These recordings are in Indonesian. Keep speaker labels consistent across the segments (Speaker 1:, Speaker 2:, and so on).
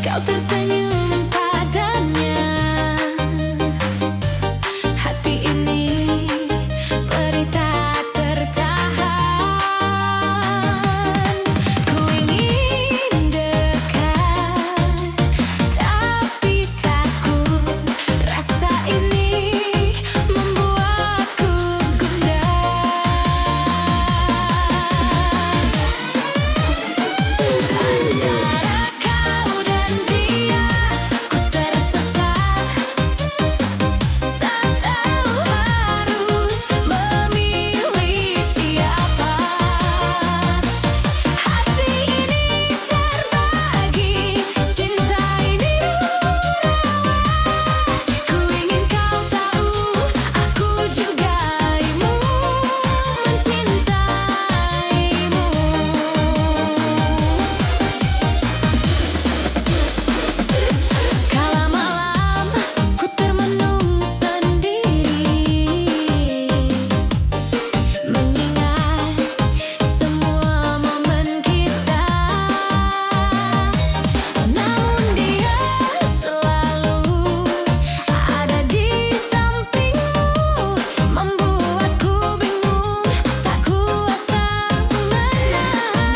Speaker 1: Kau tersenyum padanya. Hati ini perih tak tertahan. Ku ingin dekat, tapi takut. Rasa ini membuatku gundah. Antara kau dan dia, ku tersesat. Tak tahu harus memilih siapa. Hati ini terbagi, cinta ini rawat. Ku ingin kau tahu, aku juga mencintaimu. Kala malam ku termenung sendiri, mengingat semua momen kita. Namun dia selalu ada di sampingmu, membuatku bingung, tak kuasa menahan.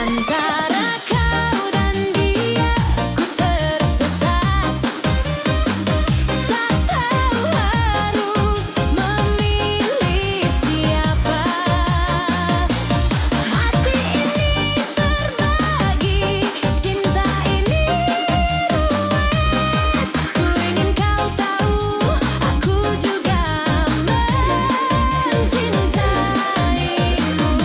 Speaker 1: Antara kau dan dia, ku tersesat. Tak tahu harus memilih siapa. Hati ini terbagi, cinta ini ruwet. Ku ingin kau tahu, aku juga mencintaimu.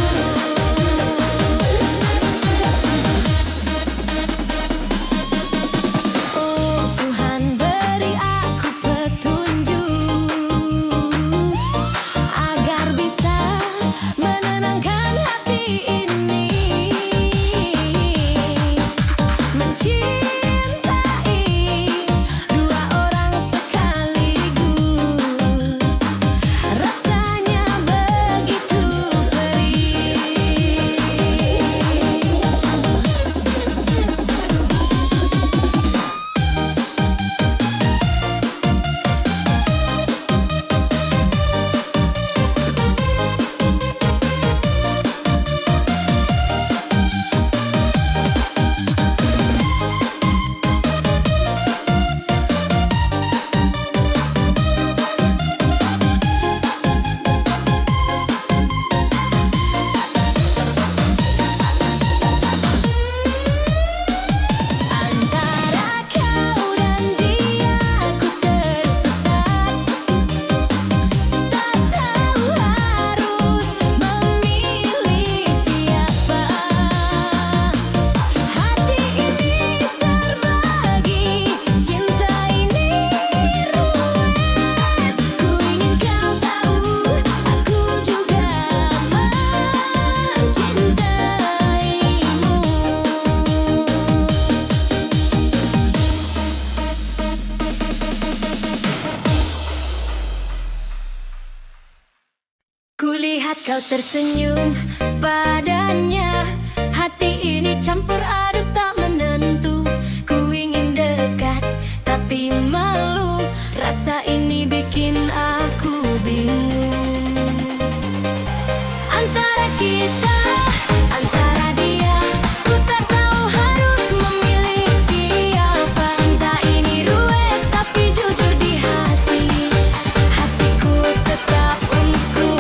Speaker 1: Oh Tuhan, beri aku petunjuk agar bisa menenangkan hati ini. Mencintai dua orang sekaligus, rasanya begitu perih. Antara kau dan dia, ku tersesat. Tak tahu harus memilih siapa. Hati ini terbagi, cinta ini ruwet. Ku ingin kau tahu, aku juga mencintaimu. Kulihat kau tersenyum padanya. Hati ini campur aduk tak menentu. Ku ingin dekat, tapi malu. Rasa ini bikin aku bingung. Antara kita, antara dia, ku tak tahu harus memilih siapa. Cinta ini ruwet, tapi jujur di hati, hatiku tetap untukmu.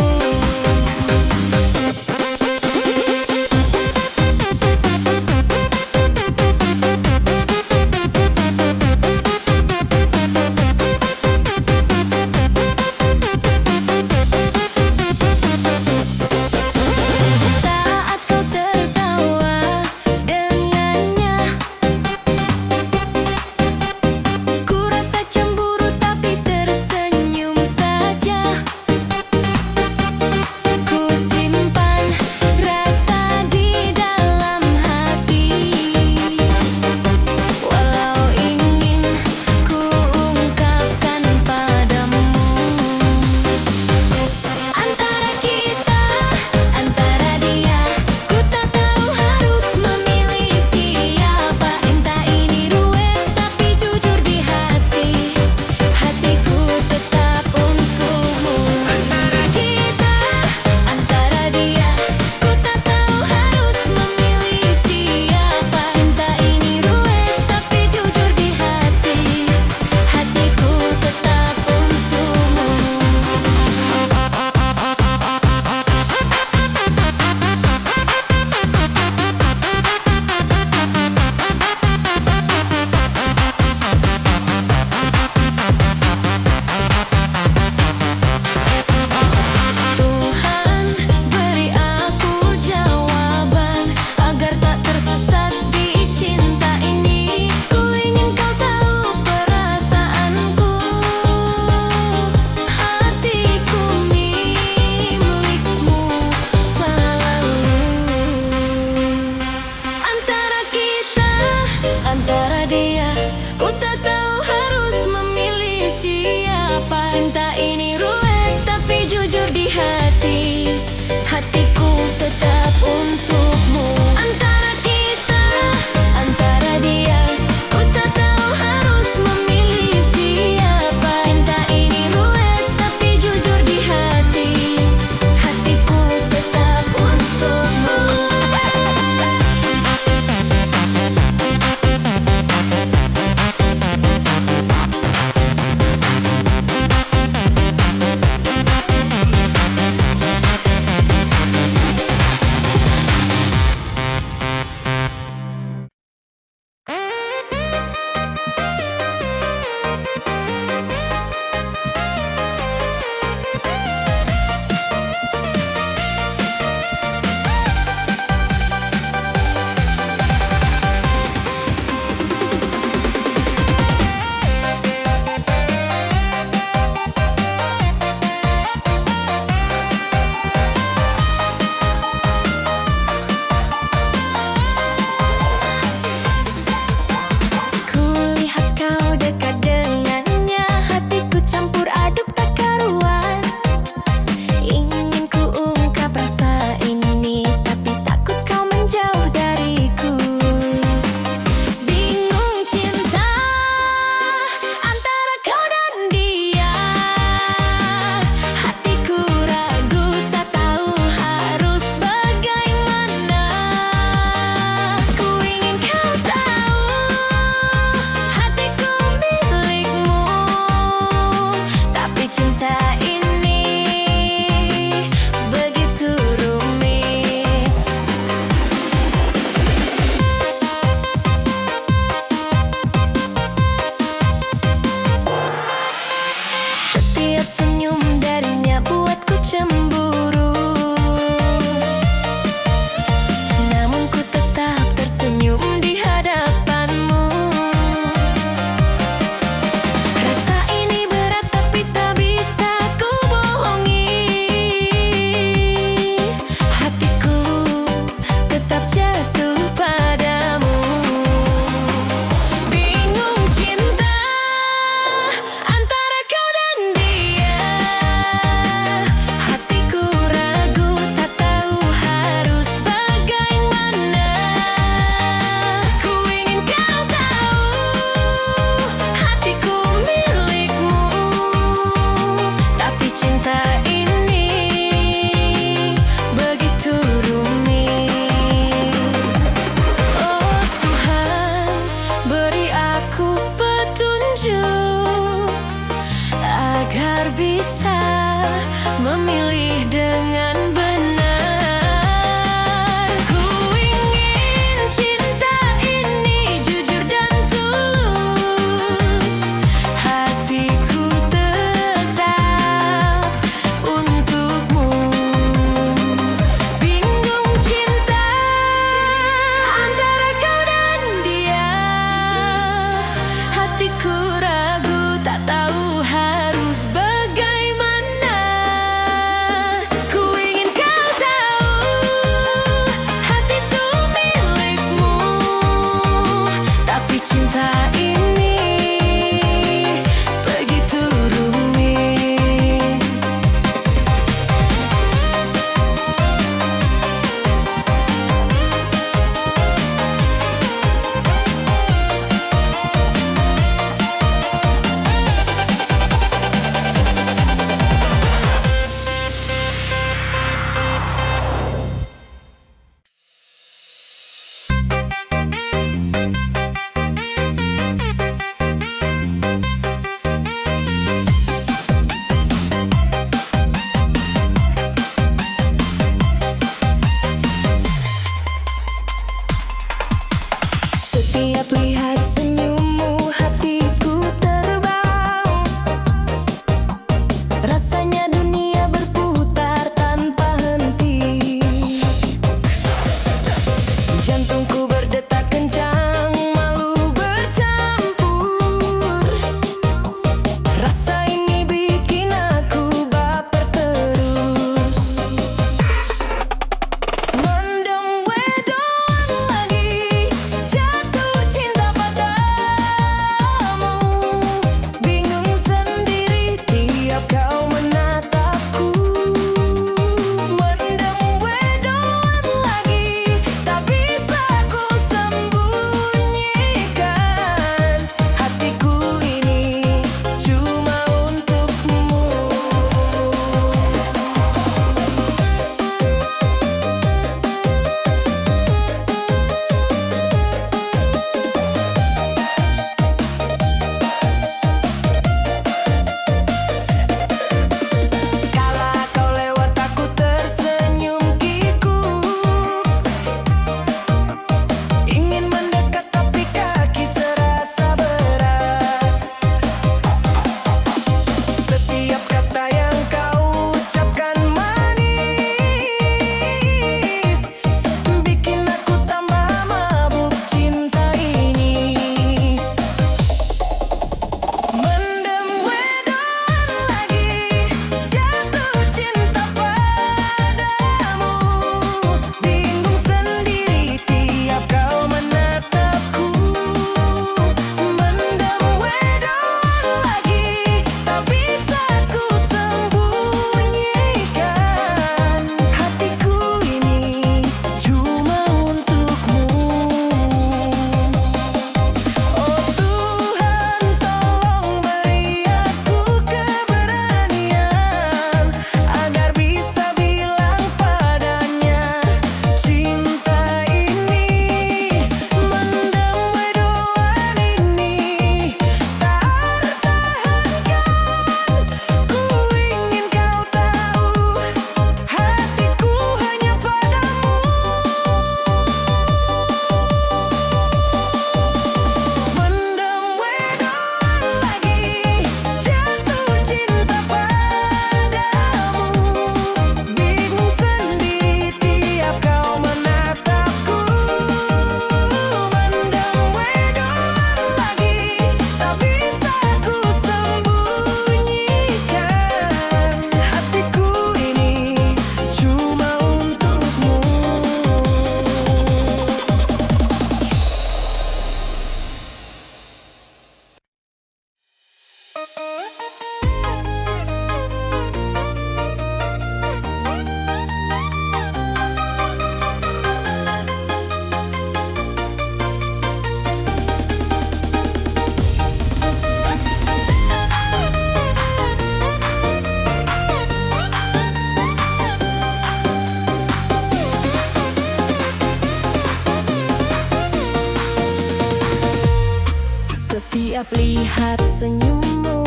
Speaker 1: Setiap lihat senyummu,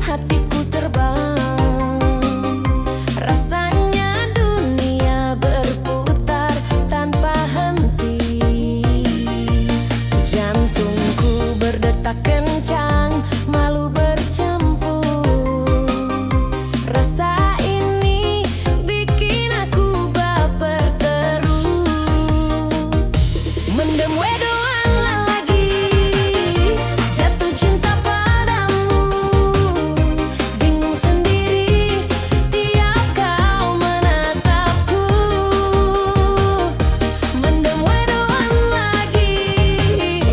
Speaker 1: hatiku terbang. Rasanya dunia berputar tanpa henti. Jantungku berdetak kencang, malu bercampur. Rasa ini bikin aku baper terus. Mendem wedoan lagi, jatuh cinta padamu. Bingung sendiri tiap kau menatapku. Mendem wedoan lagi,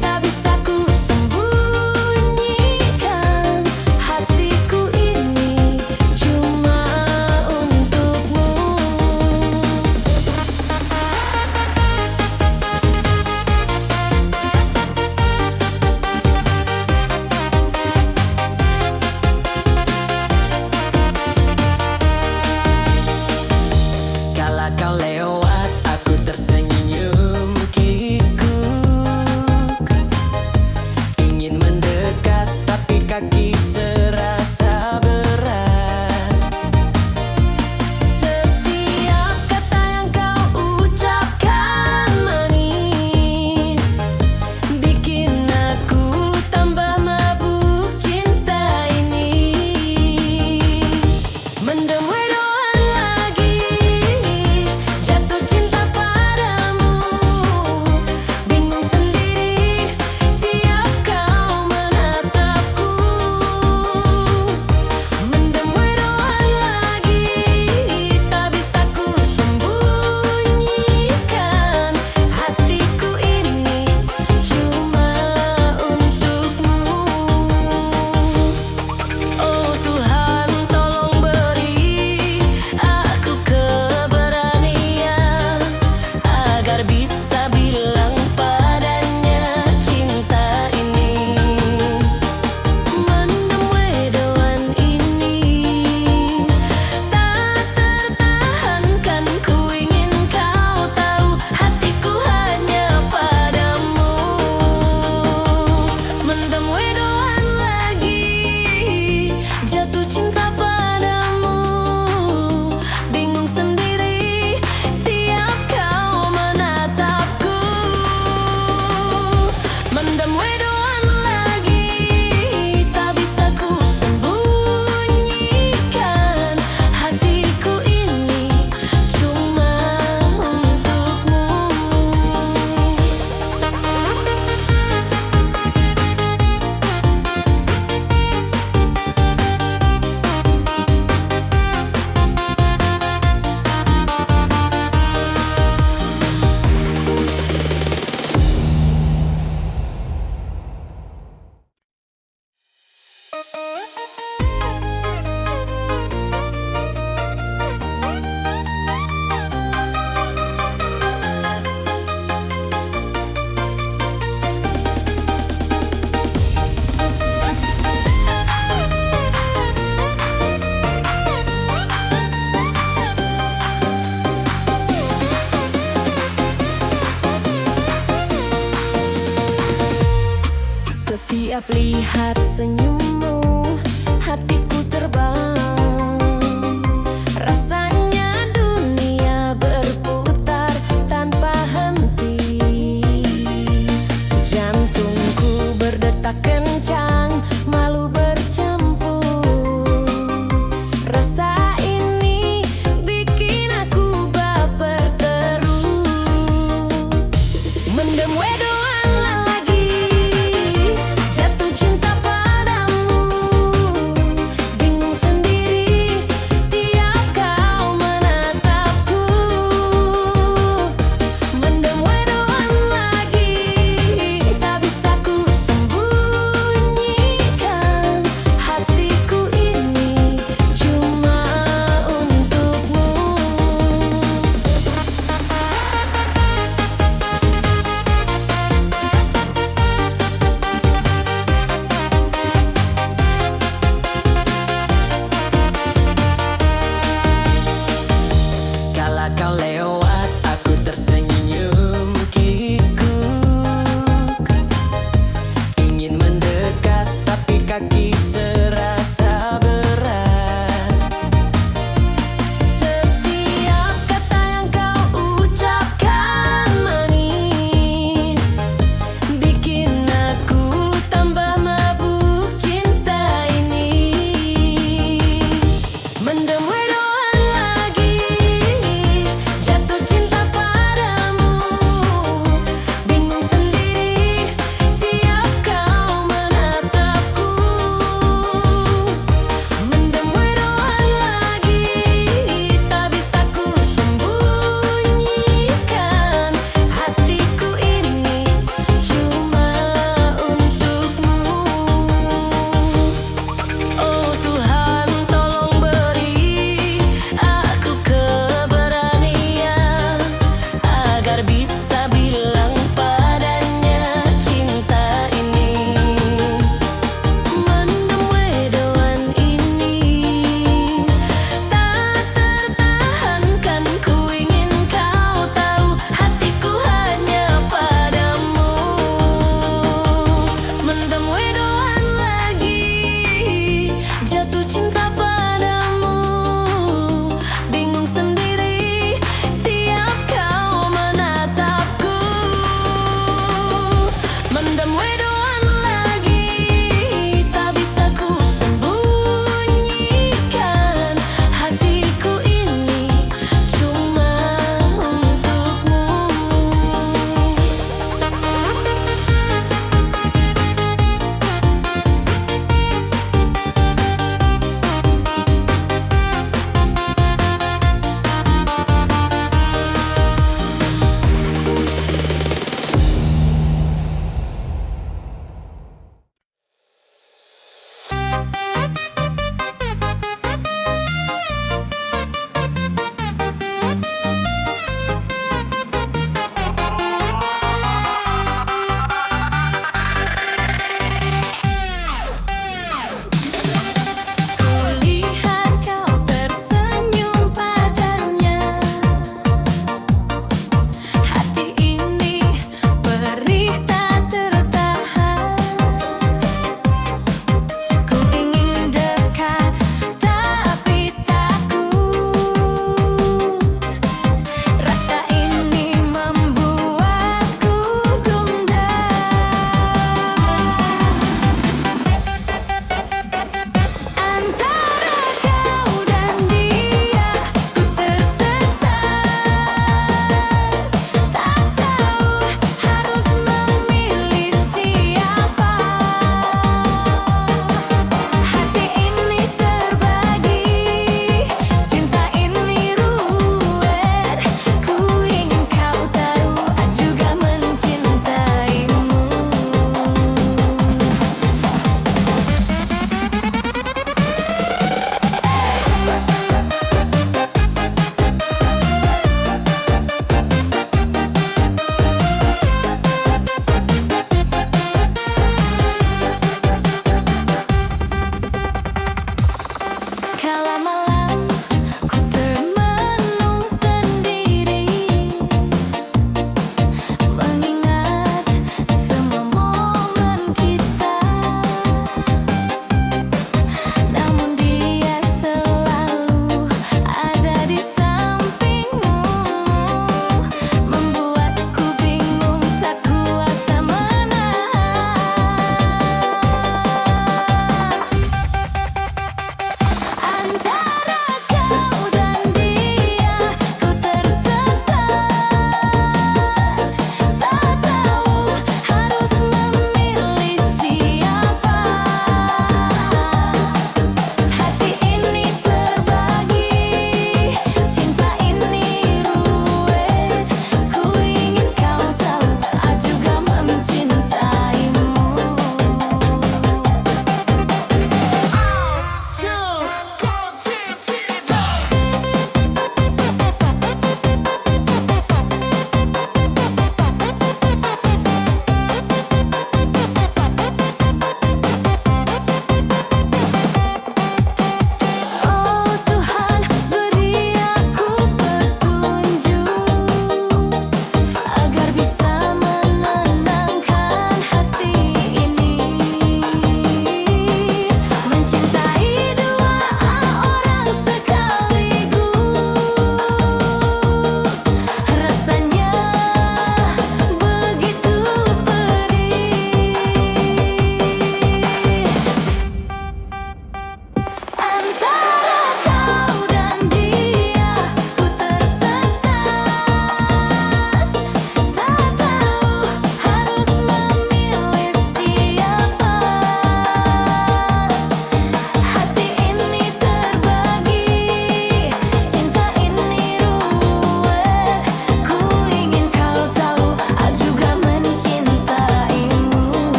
Speaker 1: tak bisa ku sembunyikan. Hatiku ini cuma untukmu. Kala kau lewat, aku tersenyum kikuk. Ingin mendekat, tapi kaki serasa berat. Setiap kata yang kau ucapkan manis, bikin aku tambah mabuk cinta ini. Mendem wedoan lagi, jatuh cinta padamu. Bingung sendiri tiap kau menatapku. Mendem wedoan lagi, tak bisa ku sembunyikan. Hatiku ini cuma untukmu. Oh Tuhan, tolong beri aku keberanian agar bisa bilang padanya cinta ini. Mendem wedoan ini tak tertahankan, ku ingin kau tahu hatiku hanya padamu. Mendem wedoan lagi, jatuh cinta padamu. Bingung sendiri tiap kau menatapku. Mendem wedoan lagi, tak bisa ku sembunyikan. Hatiku ini cuma untukmu. Setiap lihat senyummu, hatiku terbang. Rasanya dunia berputar tanpa henti. Jantungku berdetak kencang, malu bercampur. Rasa ini bikin aku baper terus. Mendem wedoan lagi, jatuh cinta padamu. Bingung sendiri tiap kau menatapku. Mendem wedoan lagi, tak bisa ku sembunyikan. Hatiku ini cuma untukmu. Kala kau lewat, aku tersenyum kikuk. Ingin mendekat,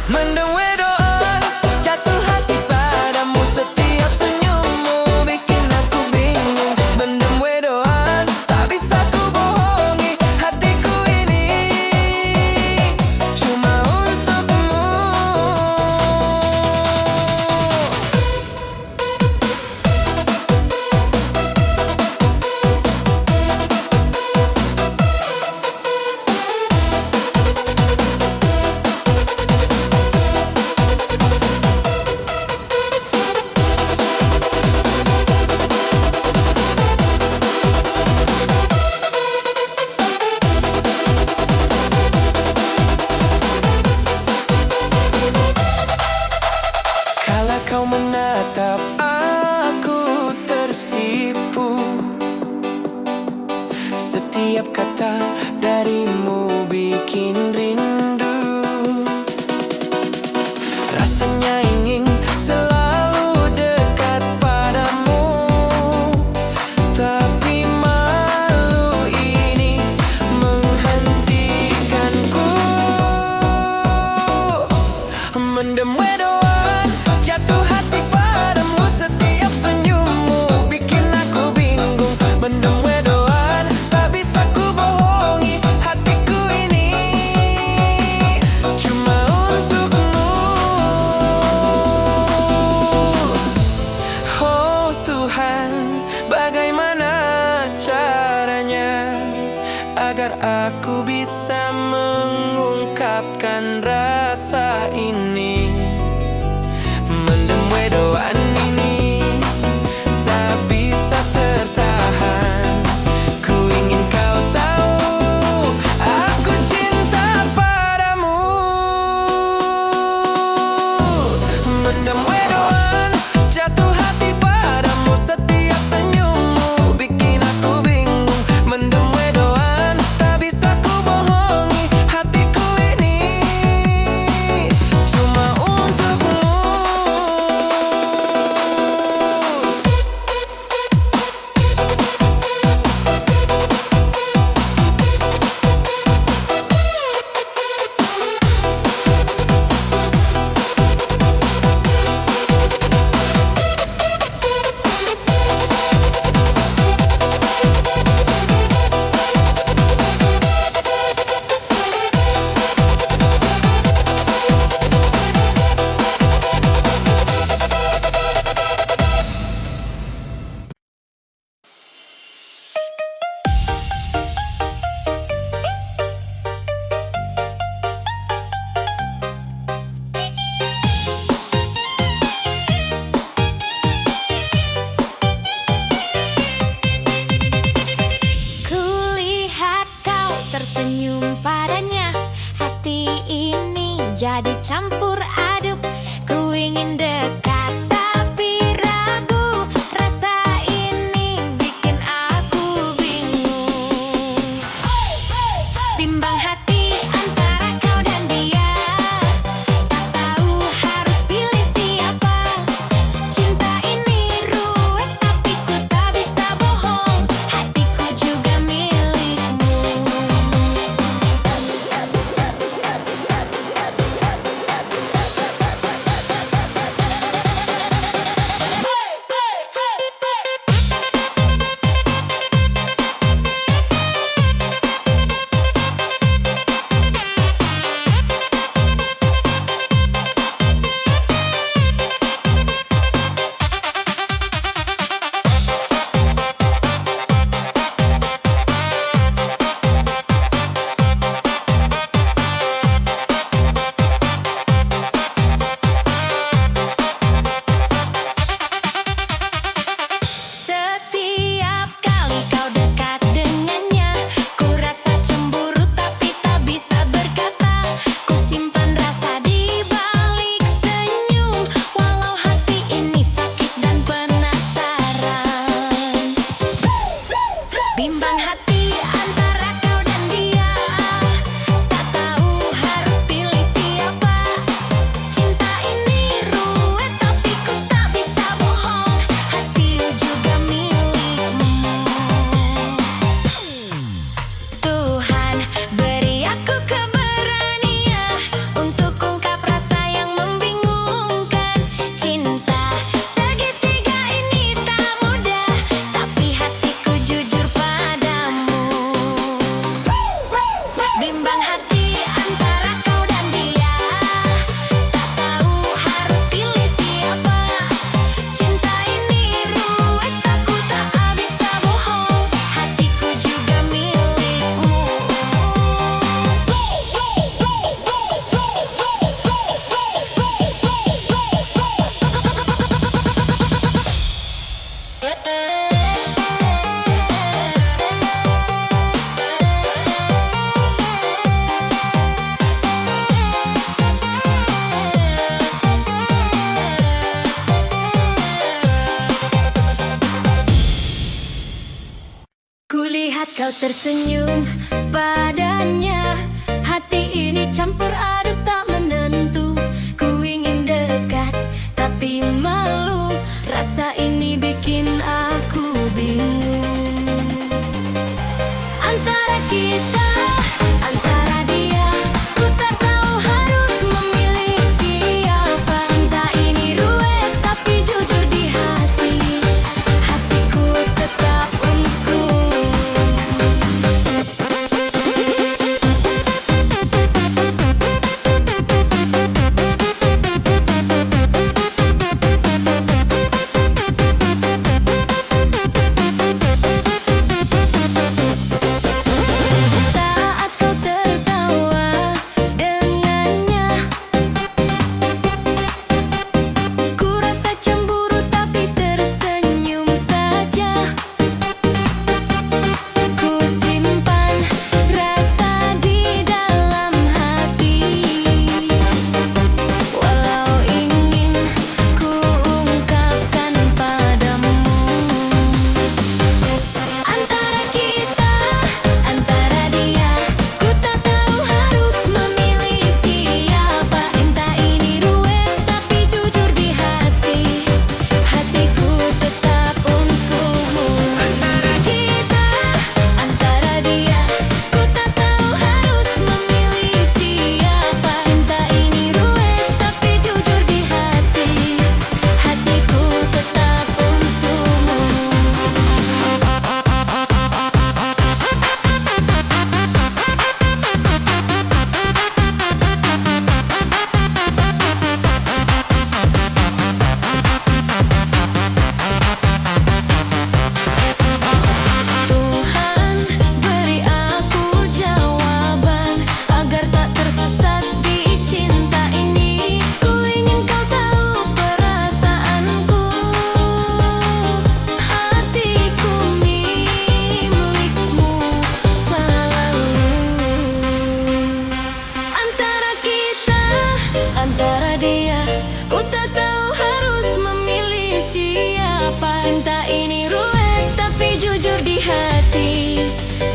Speaker 1: Mendem wedoan, jatuh hati padamu. Setiap senyummu bikin aku bingung. Mendem wedoan, tak bisa ku bohongi hatiku ini cuma untukmu. Kala kau menatap aku tersipu. Setiap kata darimu bikin rindu. Rasanya ingin selalu dekat padamu, tapi malu ini menghentikanku. Mendem wedoan, jatuh hati padamu. Setiap senyummu bikin aku bingung. Mendem wedoan, tak bisa ku bohongi hatiku ini cuma untukmu. Oh Tuhan, bagaimana caranya agar aku bisa mengungkapkan rasa ini. Mendem wedoan ini tak bisa tertahan. Ku ingin kau tahu, aku cinta padamu. Mendem wedoan, jatuh hati padamu. Setiap senyummu bikin aku bingung. Mendem wedoan, tak bisa ku bohongi hatiku ini cuma untukmu. Kulihat kau tersenyum padanya. Hati ini jadi campur aduk. Ku ingin dekat tapi ragu. Rasa ini bikin aku bingung. Bimbang hati antara kau dan dia. Tak tahu harus pilih siapa. Cinta ini ruwet tapi ku tak bisa bohong. Hatiku juga milikmu. tersenyum padanya. Hati ini campur aduk tak menentu. Ku ingin dekat tapi malu. Rasa ini bikin aku bingung. Antara kita, antara dia, ku tak tahu harus memilih siapa. Cinta ini ruwet tapi jujur di hati. Hatiku tetap untukmu. Saat kau tertawa dengannya, ku rasa cemburu tapi tersenyum saja. Ku simpan rasa di dalam hati, walau ingin ku ungkapkan padamu. Antara kita, antara dia, ku tak tahu harus memilih siapa. Cinta ini ruwet tapi jujur di hati. Hatiku tetap untukmu. Antara kita, antara dia, ku tak tahu harus memilih siapa. Cinta ini ruwet tapi jujur di hati. Hatiku tetap untukmu. Tuhan, beri aku jawaban agar tak tersesat di cinta ini. Ku ingin kau tahu perasaanku. Hatiku milikmu selalu. Antara kita, antara dia, ku tak tahu harus memilih siapa. Cinta ini ruwet tapi jujur di hati.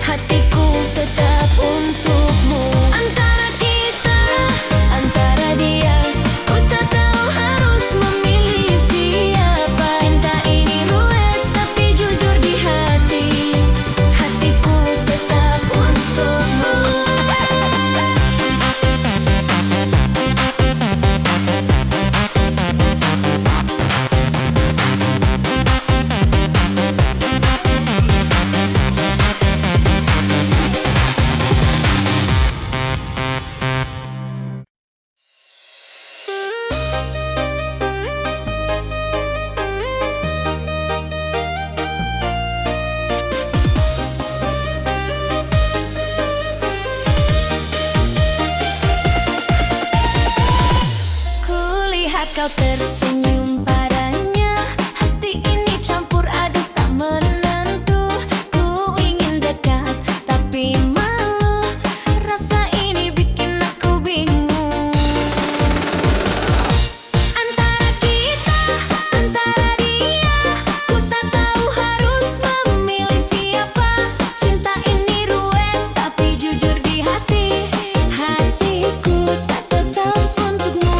Speaker 1: Hatiku tetap untukmu. Antara kita, antara dia, ku tak tahu harus memilih siapa. Cinta ini ruwet tapi jujur di hati. Hatiku tetap untukmu. Kulihat kau tersenyum padanya. Hati ini campur aduk tak menentu. Ku ingin dekat tapi malu. Rasa ini bikin aku bingung. Antara kita, antara dia, ku tak tahu harus memilih siapa. Cinta ini ruwet tapi jujur di hati. Hatiku tak tetap untukmu.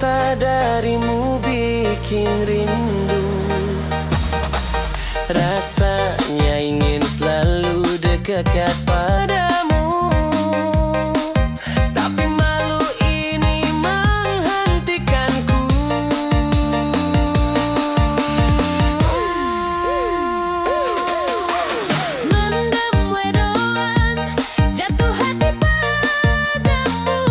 Speaker 2: kata darimu bikin rindu. Rasanya ingin selalu dekat padamu, tapi malu ini menghentikanku.
Speaker 1: Mendem wedoan, jatuh hati padamu.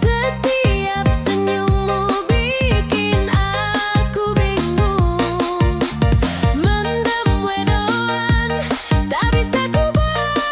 Speaker 1: Setiap senyummu bikin aku bingung. Mendem wedoan, tak bisa ku bohongi.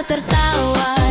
Speaker 1: tertawa.